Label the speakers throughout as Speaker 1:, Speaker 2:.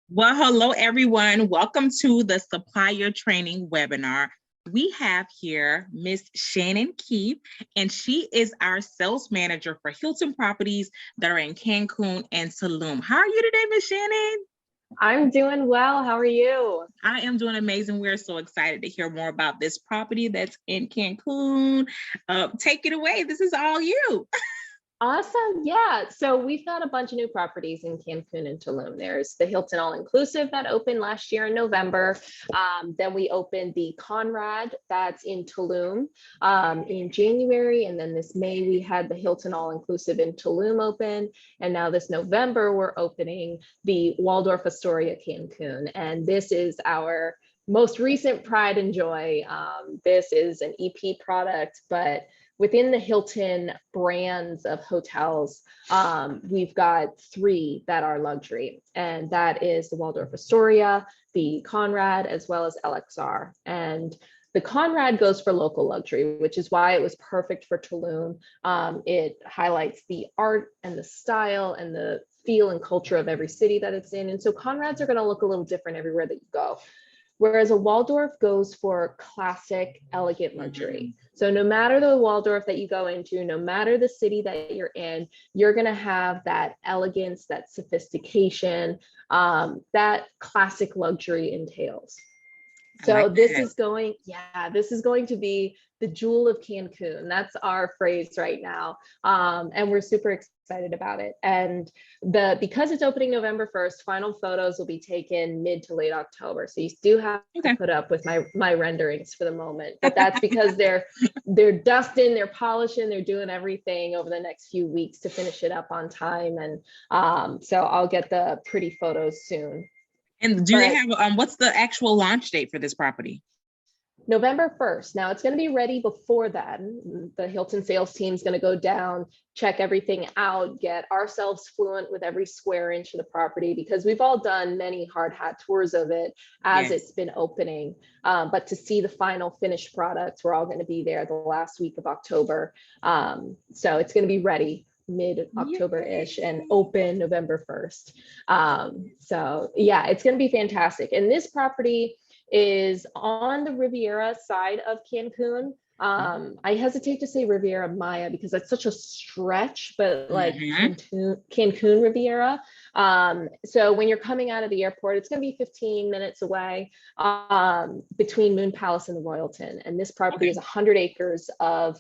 Speaker 1: Well, hello, everyone. Welcome to the supplier training webinar. We have here Miss Shannon Keefe, and she is our sales manager for Hilton properties that are in Cancun and Tulum. How are you today, Miss Shannon?
Speaker 2: I'm doing well. How are you?
Speaker 1: I am doing amazing. We're so excited to hear more about this property that's in Cancun. Take it away. This is all you.
Speaker 2: Awesome. Yeah. So we've got a bunch of new properties in Cancun and Tulum. There's the Hilton All Inclusive that opened last year in November. Then we opened the Conrad that's in Tulum in January. And then this May, we had the Hilton All Inclusive in Tulum open. And now this November, we're opening the Waldorf Astoria Cancun. And this is our most recent pride and joy. This is an EP product, but within the Hilton brands of hotels, we've got three that are luxury, and that is the Waldorf Astoria, the Conrad, as well as LXR. And the Conrad goes for local luxury, which is why it was perfect for Tulum. It highlights the art and the style and the feel and culture of every city that it's in. And so Conrads are going to look a little different everywhere that you go. Whereas a Waldorf goes for classic, elegant luxury. So no matter the Waldorf that you go into, no matter the city that you're in, you're going to have that elegance, that sophistication, that classic luxury entails. So this is going to be the jewel of Cancun. That's our phrase right now. And we're super excited about it. And because it's opening November 1st, final photos will be taken mid to late October. So you do have to put up with my renderings for the moment. But that's because they're dusting, they're polishing, they're doing everything over the next few weeks to finish it up on time. And so I'll get the pretty photos soon.
Speaker 1: And do they have, what's the actual launch date for this property?
Speaker 2: November 1st. Now it's going to be ready before then. The Hilton sales team is going to go down, check everything out, get ourselves fluent with every square inch of the property, because we've all done many hard hat tours of it as it's been opening. But to see the final finished products, we're all going to be there the last week of October. So it's going to be ready mid-October-ish and open November 1st. So yeah, it's going to be fantastic. And this property is on the Riviera side of Cancun. I hesitate to say Riviera Maya because that's such a stretch, but like Cancun Riviera. So when you're coming out of the airport, it's going to be 15 minutes away between Moon Palace and the Royalton. And this property is 100 acres of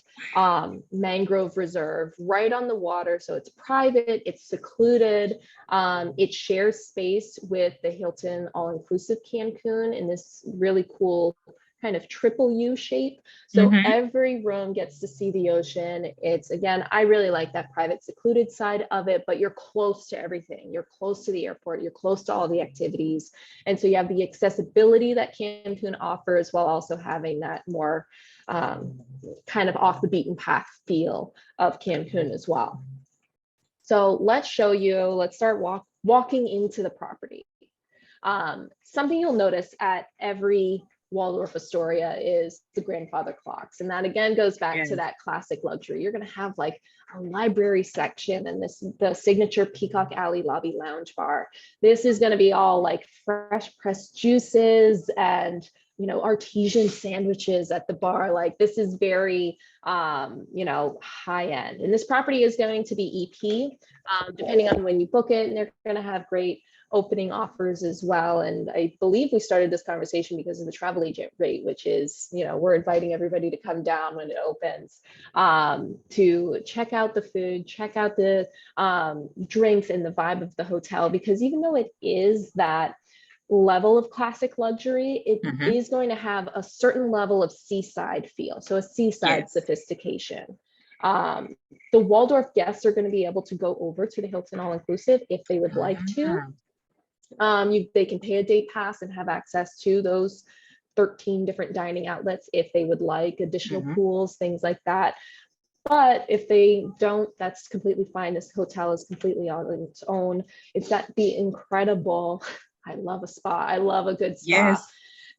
Speaker 2: mangrove reserve right on the water. So it's private, it's secluded. It shares space with the Hilton All-Inclusive Cancun in this really cool kind of triple U shape. So every room gets to see the ocean. It's, again, I really like that private secluded side of it, but you're close to everything. You're close to the airport, you're close to all the activities. And so you have the accessibility that Cancun offers while also having that more kind of off the beaten path feel of Cancun as well. So let's show you, let's start walking into the property. Something you'll notice at every Waldorf Astoria is the grandfather clocks. And that again goes back to that classic luxury. You're going to have like a library section and the signature Peacock Alley lobby lounge bar. This is going to be all like fresh pressed juices and, you know, artesian sandwiches at the bar. Like this is very, you know, high end. And this property is going to be EP, depending on when you book it. And they're going to have great opening offers as well. And I believe we started this conversation because of the travel agent rate, which is, you know, we're inviting everybody to come down when it opens to check out the food, check out the drinks and the vibe of the hotel, because even though it is that level of classic luxury, it is going to have a certain level of seaside feel. So a seaside sophistication. The Waldorf guests are going to be able to go over to the Hilton All-Inclusive if they would like to. They can pay a day pass and have access to those 13 different dining outlets if they would like, additional pools, things like that. But if they don't, that's completely fine. This hotel is completely on its own. It's got the incredible, I love a spa. I love a good spa.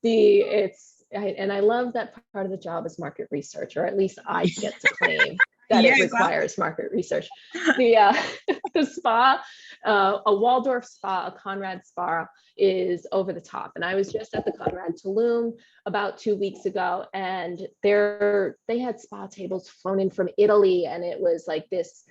Speaker 2: And I love that part of the job is market research, or at least I get to claim that it
Speaker 1: Yes,
Speaker 2: requires market research. The the spa, a Waldorf spa, a Conrad spa, is over the top. And I was just at the Conrad Tulum about 2 weeks ago, and they had spa tables flown in from Italy, and it was like this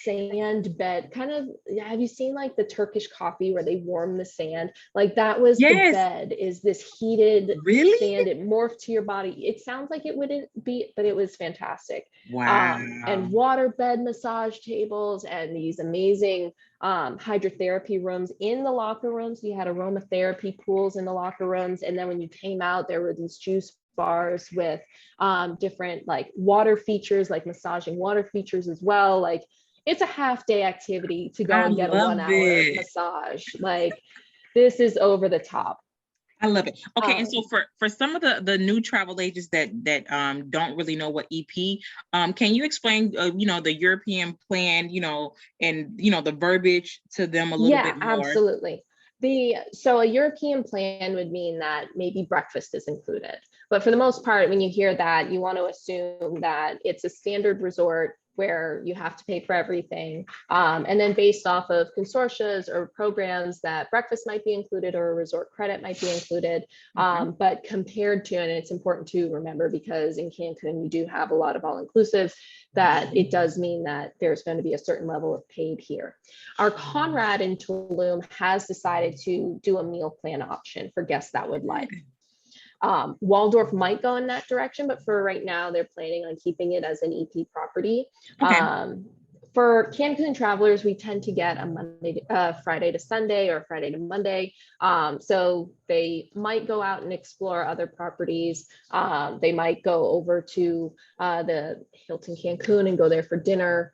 Speaker 2: sand bed kind of. Have you seen like the Turkish coffee where they warm the sand? Like that was the
Speaker 1: yes,
Speaker 2: bed, is this heated
Speaker 1: really?
Speaker 2: sand. It morphed to your body. It sounds like it wouldn't be, but it was fantastic.
Speaker 1: Wow.
Speaker 2: And water bed massage tables and these amazing hydrotherapy rooms in the locker rooms. You had aromatherapy pools in the locker rooms. And then when you came out, there were these juice bars with different like water features, like massaging water features as well. Like it's a half-day activity to go
Speaker 1: I
Speaker 2: and get a
Speaker 1: love
Speaker 2: 1 hour
Speaker 1: it.
Speaker 2: massage. Like this is over the top.
Speaker 1: I love it. Okay, and so for some of the new travel agents that don't really know what EP, can you explain the European plan, and the verbiage to them a little bit more?
Speaker 2: Absolutely. So a European plan would mean that maybe breakfast is included. But for the most part, when you hear that, you want to assume that it's a standard resort where you have to pay for everything. And then based off of consortias or programs, that breakfast might be included or a resort credit might be included. But compared to, and it's important to remember because in Cancun, you do have a lot of all-inclusive, that it does mean that there's going to be a certain level of paid here. Our Conrad in Tulum has decided to do a meal plan option for guests that would like. Waldorf might go in that direction, but for right now, they're planning on keeping it as an EP property.
Speaker 1: Okay.
Speaker 2: For Cancun travelers, we tend to get a Friday to Sunday or Friday to Monday. So they might go out and explore other properties. They might go over to the Hilton Cancun and go there for dinner,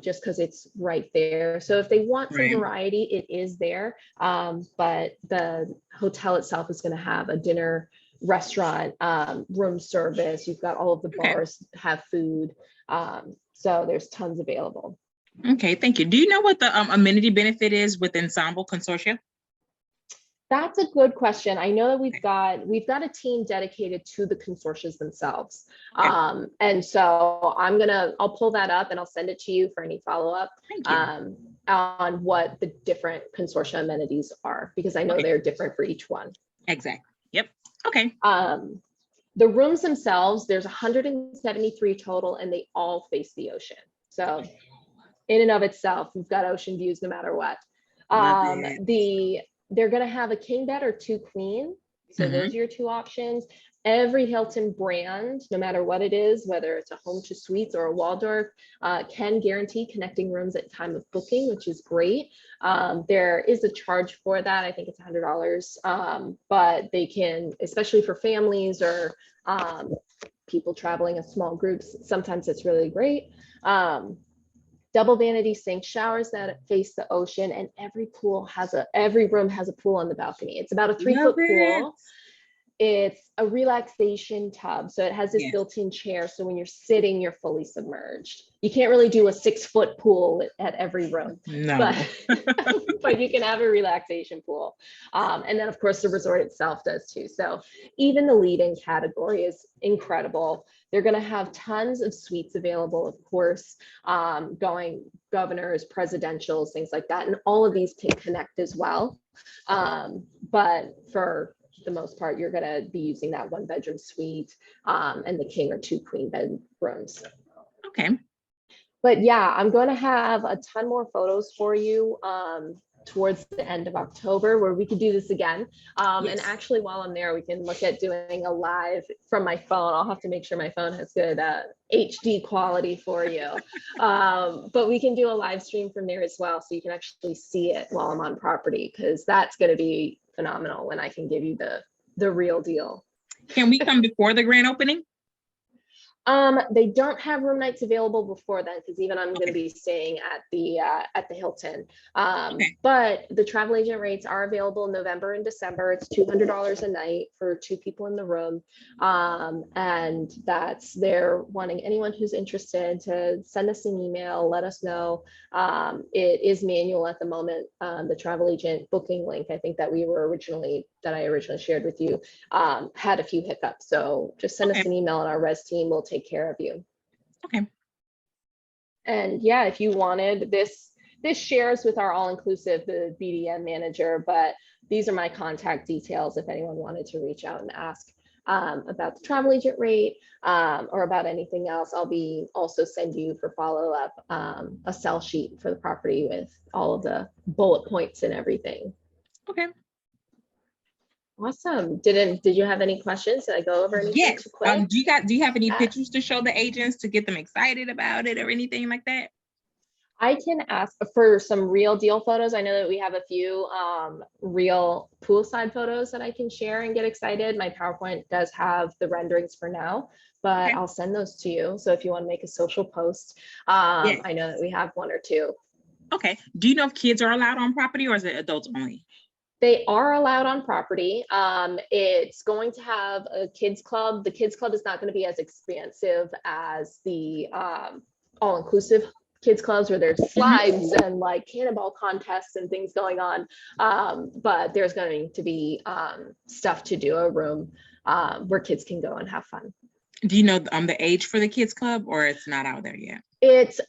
Speaker 2: just because it's right there. So if they want some variety, it is there. But the hotel itself is going to have a dinner restaurant, room service. You've got all of the bars have food. So there's tons available.
Speaker 1: Okay, thank you. Do you know what the amenity benefit is with Ensemble Consortia?
Speaker 2: That's a good question. I know that we've got a team dedicated to the consortias themselves.
Speaker 1: Okay.
Speaker 2: And so I'll pull that up and I'll send it to you for any follow-up on what the different consortia amenities are, because I know they're different for each one.
Speaker 1: Exactly. Yep. Okay.
Speaker 2: The rooms themselves, there's 173 total, and they all face the ocean. So in and of itself, we've got ocean views no matter what. They're going to have a king bed or 2 queen. So those are your 2 options. Every Hilton brand, no matter what it is, whether it's a Home to Suites or a Waldorf, can guarantee connecting rooms at time of booking, which is great. There is a charge for that. I think it's $100, but they can, especially for families or people traveling in small groups, sometimes it's really great. Double vanity sink showers that face the ocean, and every room has a pool on the balcony. It's about a 3-foot pool. It's a relaxation tub. So it has this built-in chair. So when you're sitting, you're fully submerged. You can't really do a 6-foot pool at every room.
Speaker 1: No.
Speaker 2: But you can have a relaxation pool. And then of course the resort itself does too. So even the lead-in category is incredible. They're going to have tons of suites available, of course, going governors, presidentials, things like that. And all of these can connect as well. But for the most part, you're going to be using that 1-bedroom suite and the king or 2 queen bed rooms.
Speaker 1: Okay.
Speaker 2: But yeah, I'm going to have a ton more photos for you towards the end of October where we could do this again. And actually while I'm there, we can look at doing a live from my phone. I'll have to make sure my phone has good HD quality for you. But we can do a live stream from there as well. So you can actually see it while I'm on property, because that's going to be phenomenal when I can give you the real deal.
Speaker 1: Can we come before the grand opening?
Speaker 2: They don't have room nights available before then, because even I'm going to be staying at the Hilton. But the travel agent rates are available in November and December. It's $200 a night for 2 people in the room. And they're wanting anyone who's interested to send us an email, let us know. It is manual at the moment. The travel agent booking link, I think that I originally shared with you, had a few hiccups. So just send us an email and our res team will take care of you.
Speaker 1: Okay.
Speaker 2: And yeah, if you wanted this shares with our all-inclusive, the BDM manager, but these are my contact details if anyone wanted to reach out and ask about the travel agent rate or about anything else. I'll be also send you for follow-up a sell sheet for the property with all of the bullet points and everything.
Speaker 1: Okay.
Speaker 2: Awesome. Did you have any questions? Did I go over anything
Speaker 1: Yes.
Speaker 2: too quick?
Speaker 1: Do you have any
Speaker 2: Yes.
Speaker 1: pictures to show the agents to get them excited about it or anything like that?
Speaker 2: I can ask for some real deal photos. I know that we have a few real poolside photos that I can share and get excited. My PowerPoint does have the renderings for now, but
Speaker 1: Okay.
Speaker 2: I'll send those to you. So if you want to make a social post,
Speaker 1: Yes.
Speaker 2: I know that we have one or two.
Speaker 1: Okay. Do you know if kids are allowed on property or is it adults only?
Speaker 2: They are allowed on property. It's going to have a kids club. The kids club is not going to be as expansive as the all-inclusive kids clubs where there's slides and like cannonball contests and things going on. But there's going to be stuff to do, a room where kids can go and have fun.
Speaker 1: Do you know the age for the kids club or it's not out there yet?
Speaker 2: It's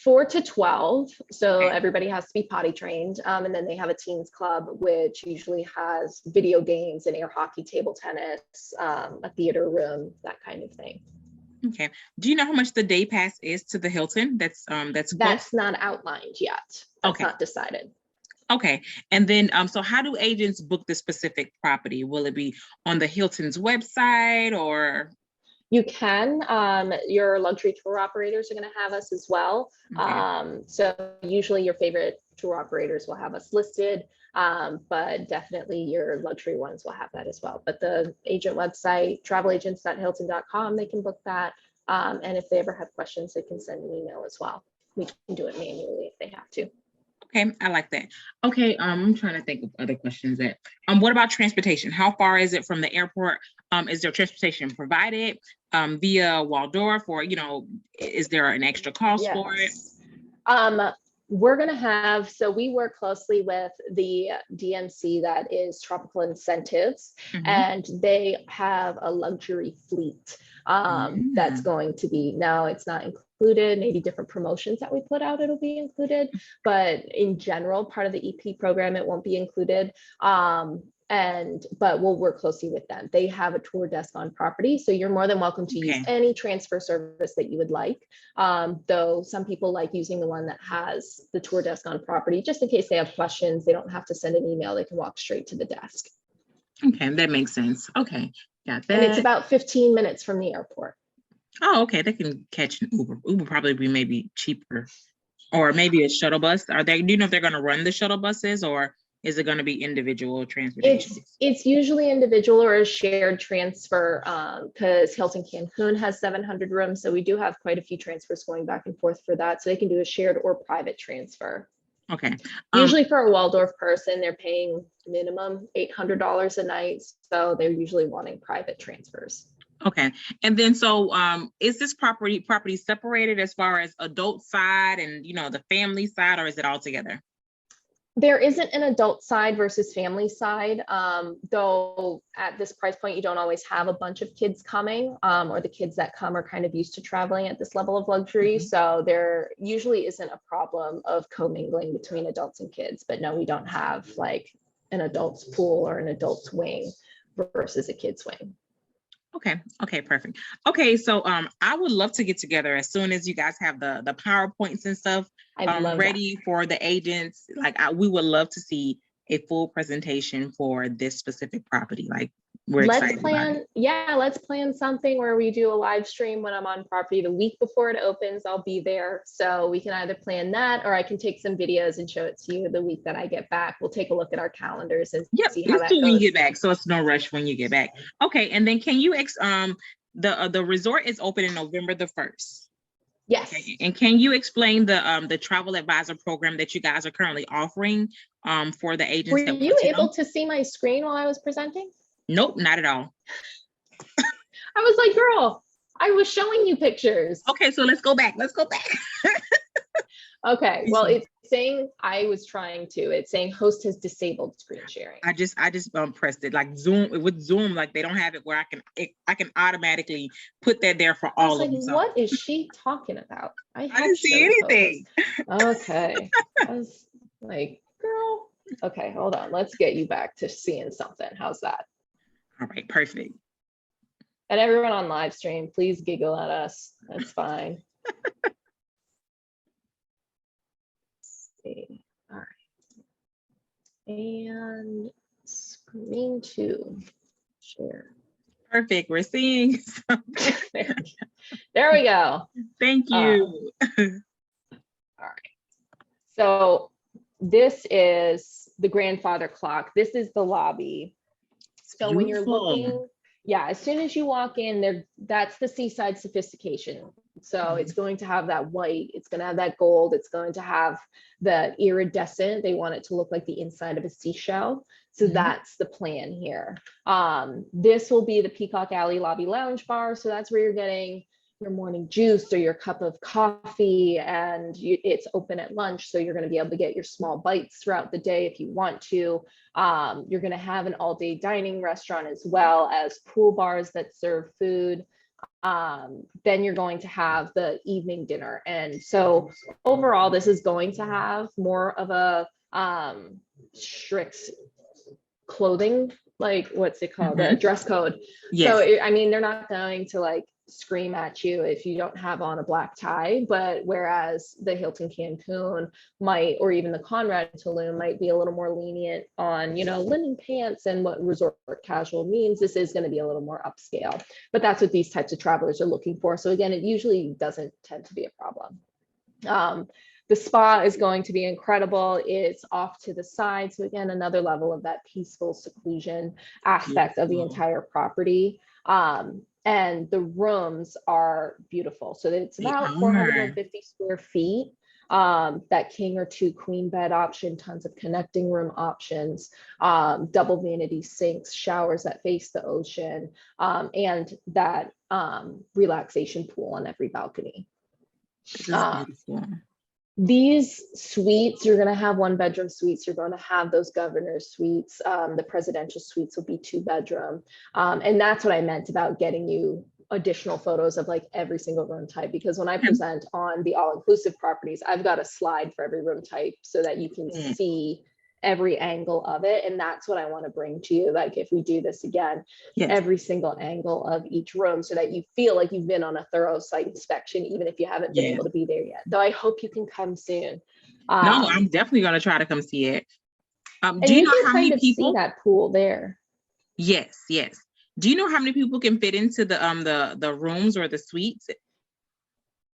Speaker 2: 4 to 12, so
Speaker 1: Okay.
Speaker 2: everybody has to be potty trained, and then they have a teens club which usually has video games and air hockey, table tennis, a theater room, that kind of thing.
Speaker 1: Okay. Do you know how much the day pass is to the Hilton? That's
Speaker 2: not outlined yet. That's
Speaker 1: Okay.
Speaker 2: not decided.
Speaker 1: Okay. And then so how do agents book the specific property? Will it be on the Hilton's website or?
Speaker 2: You can, your luxury tour operators are going to have us as well.
Speaker 1: Okay.
Speaker 2: So usually your favorite tour operators will have us listed, but definitely your luxury ones will have that as well. But the agent website, travelagents.hilton.com, they can book that. And if they ever have questions, they can send an email as well. We can do it manually if they have to.
Speaker 1: Okay, I like that. Okay, I'm trying to think of other questions that, what about transportation? How far is it from the airport? Is there transportation provided via Waldorf or, is there an extra cost for it?
Speaker 2: We're going to have, so we work closely with the DMC, that is Tropical Incentives, and they have a luxury fleet that's going to be, now it's not included, maybe different promotions that we put out, it'll be included, but in general, part of the EP program, it won't be included. But we'll work closely with them. They have a tour desk on property, so you're more than welcome to use any transfer service that you would like. Though some people like using the one that has the tour desk on property, just in case they have questions, they don't have to send an email, they can walk straight to the desk.
Speaker 1: Okay, that makes sense. Okay, got that.
Speaker 2: And it's about 15 minutes from the airport.
Speaker 1: Oh, okay, they can catch an Uber. Uber probably be maybe cheaper, or maybe a shuttle bus. Do you know if they're going to run the shuttle buses or is it going to be individual transportation?
Speaker 2: It's usually individual or a shared transfer, because Hilton Cancun has 700 rooms. So we do have quite a few transfers going back and forth for that. So they can do a shared or private transfer.
Speaker 1: Okay.
Speaker 2: Usually for a Waldorf person, they're paying minimum $800 a night. So they're usually wanting private transfers.
Speaker 1: Okay. And then so is this property separated as far as adult side and the family side, or is it all together?
Speaker 2: There isn't an adult side versus family side, though at this price point, you don't always have a bunch of kids coming, or the kids that come are kind of used to traveling at this level of luxury. So there usually isn't a problem of commingling between adults and kids, but no, we don't have like an adult's pool or an adult's wing versus a kid's wing.
Speaker 1: Okay, perfect. Okay, so I would love to get together as soon as you guys have the PowerPoints and stuff ready for the agents. Like we would love to see a full presentation for this specific property. Like we're excited about it.
Speaker 2: Yeah, let's plan something where we do a live stream when I'm on property the week before it opens. I'll be there, so we can either plan that or I can take some videos and show it to you the week that I get back. We'll take a look at our calendars and see how that goes.
Speaker 1: When you get back, so it's no rush when you get back. Okay, and then can you the resort is open in November the 1st.
Speaker 2: Yes.
Speaker 1: Okay. And can you explain the travel advisor program that you guys are currently offering for the agents?
Speaker 2: Were you able to see my screen while I was presenting?
Speaker 1: Nope, not at all.
Speaker 2: I was like, girl, I was showing you pictures.
Speaker 1: Okay, so let's go back.
Speaker 2: Okay, well, it's saying it's saying host has disabled screen sharing.
Speaker 1: I just pressed it like Zoom with Zoom, like they don't have it where I can automatically put that there for all of them. So.
Speaker 2: What is she talking about?
Speaker 1: I didn't see anything.
Speaker 2: Okay. I was like, girl. Okay, hold on. Let's get you back to seeing something. How's that?
Speaker 1: All right, perfect.
Speaker 2: And everyone on live stream, please giggle at us. That's fine. See. All right. And screen 2 share.
Speaker 1: Perfect. We're seeing something.
Speaker 2: There we go.
Speaker 1: Thank you.
Speaker 2: All right. So this is the grandfather clock. This is the lobby. So when you're looking, yeah, as soon as you walk in there, that's the seaside sophistication. So it's going to have that white, it's going to have that gold, it's going to have the iridescent. They want it to look like the inside of a seashell. So that's the plan here. This will be the Peacock Alley Lobby Lounge Bar. So that's where you're getting your morning juice or your cup of coffee, and it's open at lunch. So you're going to be able to get your small bites throughout the day if you want to. You're going to have an all-day dining restaurant as well as pool bars that serve food. Then you're going to have the evening dinner. And so overall, this is going to have more of a strict clothing, like what's it called, the dress code.
Speaker 1: Yes.
Speaker 2: So I mean, they're not going to like scream at you if you don't have on a black tie, but whereas the Hilton Cancun might, or even the Conrad Tulum might be a little more lenient on, you know, linen pants and what resort casual means, this is going to be a little more upscale. But that's what these types of travelers are looking for. So again, it usually doesn't tend to be a problem. The spa is going to be incredible. It's off to the side. So again, another level of that peaceful seclusion aspect of the entire property. And the rooms are beautiful. So it's about 450 square feet. That king or 2 queen bed option, tons of connecting room options, double vanity sinks, showers that face the ocean, and that relaxation pool on every balcony. These suites, you're going to have 1-bedroom suites. You're going to have those governor's suites. The presidential suites will be 2-bedroom. And that's what I meant about getting you additional photos of like every single room type, because when I present on the all-inclusive properties, I've got a slide for every room type so that you can see every angle of it. And that's what I want to bring to you. Like if we do this again, every single angle of each room, so that you feel like you've been on a thorough site inspection, even if you haven't been able to be there yet. Though I hope you can come soon.
Speaker 1: No, I'm definitely going to try to come see it.
Speaker 2: Do you know how many people see that pool there?
Speaker 1: Yes. Do you know how many people can fit into the rooms or the suites?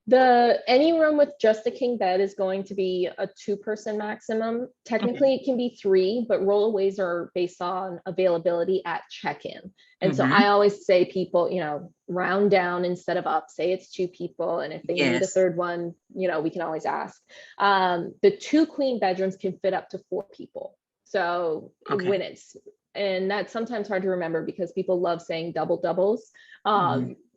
Speaker 2: Any room with just a king bed is going to be a 2-person maximum. Technically, it can be 3, but rollaways are based on availability at check-in. And so I always say people, you know, round down instead of up, say it's 2 people. And if they need a third one, you know, we can always ask. The 2 queen bedrooms can fit up to 4 people. So when and that's sometimes hard to remember because people love saying doubles.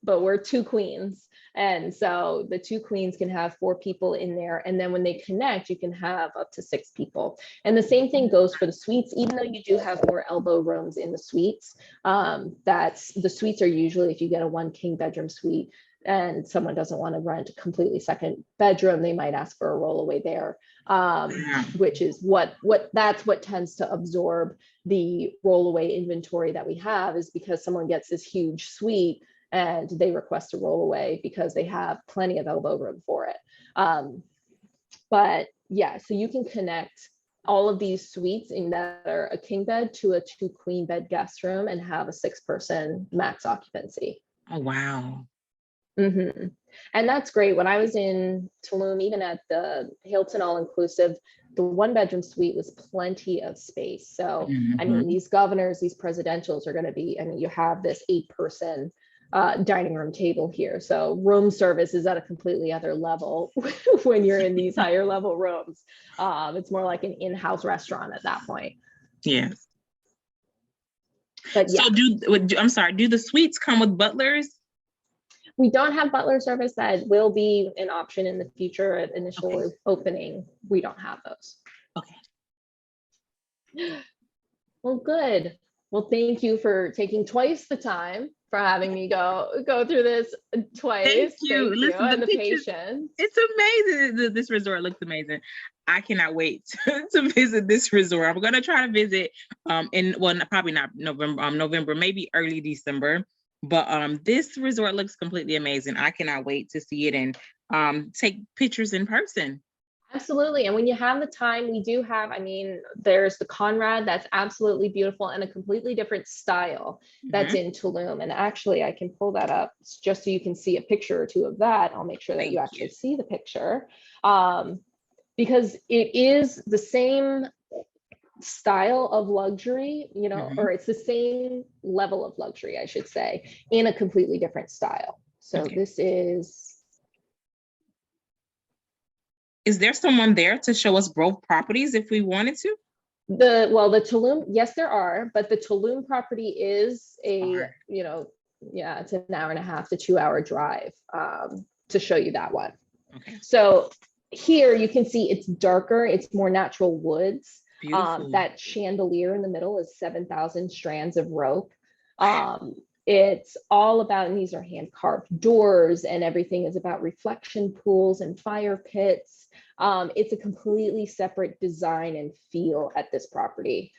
Speaker 2: But we're 2 queens. And so the 2 queens can have 4 people in there. And then when they connect, you can have up to 6 people. And the same thing goes for the suites, even though you do have more elbow rooms in the suites. The suites are usually, if you get a 1 king bedroom suite and someone doesn't want to rent a completely second bedroom, they might ask for a rollaway there, which is that's what tends to absorb the rollaway inventory that we have, is because someone gets this huge suite and they request a rollaway because they have plenty of elbow room for it. But yeah, so you can connect all of these suites in that are a king bed to a 2 queen bed guest room and have a 6-person max occupancy.
Speaker 1: Oh, wow.
Speaker 2: And that's great. When I was in Tulum, even at the Hilton all-inclusive, the 1-bedroom suite was plenty of space. So, I mean, these governors, these presidentials are going to be, I mean, you have this 8-person dining room table here. So room service is at a completely other level when you're in these higher level rooms. It's more like an in-house restaurant at that point.
Speaker 1: Yes.
Speaker 2: But yeah.
Speaker 1: So do the suites come with butlers?
Speaker 2: We don't have butler service. That will be an option in the future at initial opening. We don't have those.
Speaker 1: Okay.
Speaker 2: Well, good. Well, thank you for taking twice the time for having me go through this twice.
Speaker 1: Thank you. Listen,
Speaker 2: and the
Speaker 1: pictures,
Speaker 2: patience.
Speaker 1: it's amazing. This resort looks amazing. I cannot wait to visit this resort. I'm gonna try to visit probably not November, maybe early December. But this resort looks completely amazing. I cannot wait to see it and take pictures in person.
Speaker 2: Absolutely. And when you have the time, we do have, I mean, there's the Conrad that's absolutely beautiful and a completely different style that's in Tulum. And actually, I can pull that up just so you can see a picture or two of that. I'll make sure that you actually see the picture, because it is the same style of luxury, you know, or it's the same level of luxury, I should say, in a completely different style. So this
Speaker 1: Is there someone there to show us both properties if we wanted to?
Speaker 2: The Tulum, yes, there are, but the Tulum property is a, you know, yeah, it's an 1.5 to 2 hour drive to show you that one. Okay. So here you can see it's darker, it's more natural woods. That chandelier in the middle is 7,000 strands of rope. It's all about, and these are hand carved doors, and everything is about reflection pools and fire pits. It's a completely separate design and feel at this property.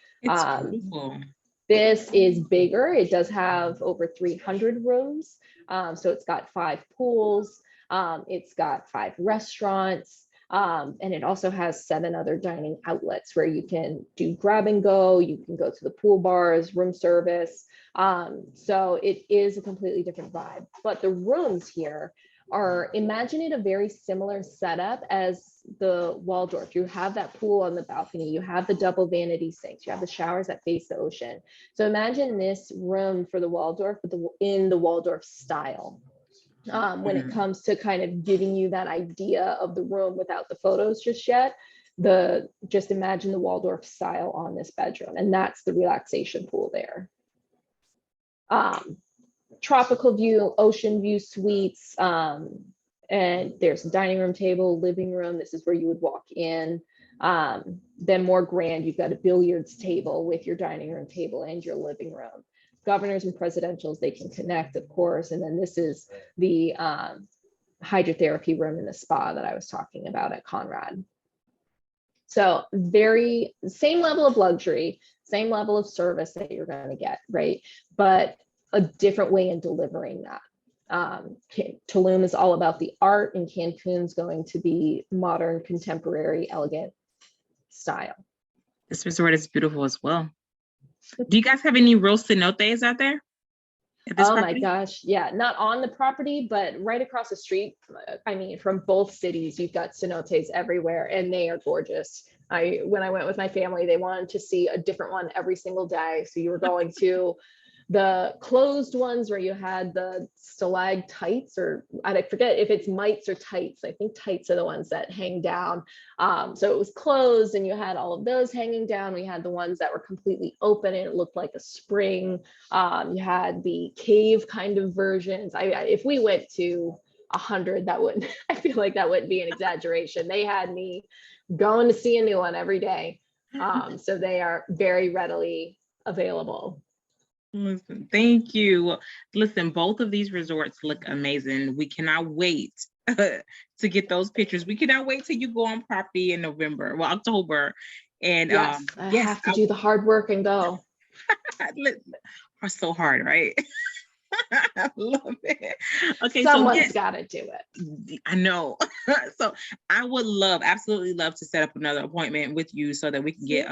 Speaker 2: This is bigger. It does have over 300 rooms. So it's got 5 pools. It's got 5 restaurants. And it also has 7 other dining outlets where you can do grab and go. You can go to the pool bars, room service. So it is a completely different vibe. But the rooms here are, imagine it a very similar setup as the Waldorf. You have that pool on the balcony, you have the double vanity sinks, you have the showers that face the ocean. So imagine this room for the Waldorf, but in the Waldorf style. When it comes to kind of giving you that idea of the room without the photos just yet, just imagine the Waldorf style on this bedroom, and that's the relaxation pool there. Tropical view, ocean view suites, and there's a dining room table, living room. This is where you would walk in. Then more grand, you've got a billiards table with your dining room table and your living room. Governors and presidentials, they can connect, of course. And then this is the hydrotherapy room in the spa that I was talking about at Conrad. So very same level of luxury, same level of service that you're going to get, right? But a different way in delivering that. Tulum is all about the art, and Cancun's going to be modern, contemporary, elegant style.
Speaker 1: This resort is beautiful as well. Do you guys have any real cenotes out there?
Speaker 2: Oh my gosh, yeah, not on the property, but right across the street. I mean, from both cities, you've got cenotes everywhere, and they are gorgeous. When I went with my family, they wanted to see a different one every single day. So you were going to the closed ones where you had the stalactites, or I forget if it's mites or tights. I think tights are the ones that hang down. So it was closed and you had all of those hanging down. We had the ones that were completely open and it looked like a spring. You had the cave kind of versions. If we went to 100, that wouldn't, I feel like that wouldn't be an exaggeration. They had me going to see a new one every day. So they are very readily available.
Speaker 1: Listen, thank you. Listen, both of these resorts look amazing. We cannot wait to get those pictures. We cannot wait till you go on property in October. And
Speaker 2: yes, I have to do the hard work and go.
Speaker 1: Are so hard, right? I love it. Okay,
Speaker 2: someone's got to do it.
Speaker 1: I know. So I would absolutely love to set up another appointment with you so that we can get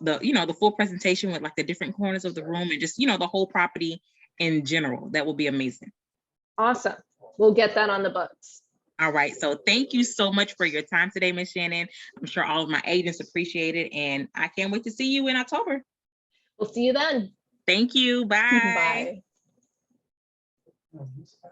Speaker 1: the full presentation with like the different corners of the room and just the whole property in general. That will be amazing.
Speaker 2: Awesome. We'll get that on the books.
Speaker 1: All right. So thank you so much for your time today, Ms. Shannon. I'm sure all of my agents appreciate it, and I can't wait to see you in October.
Speaker 2: We'll see you then.
Speaker 1: Thank you. Bye.
Speaker 2: Bye.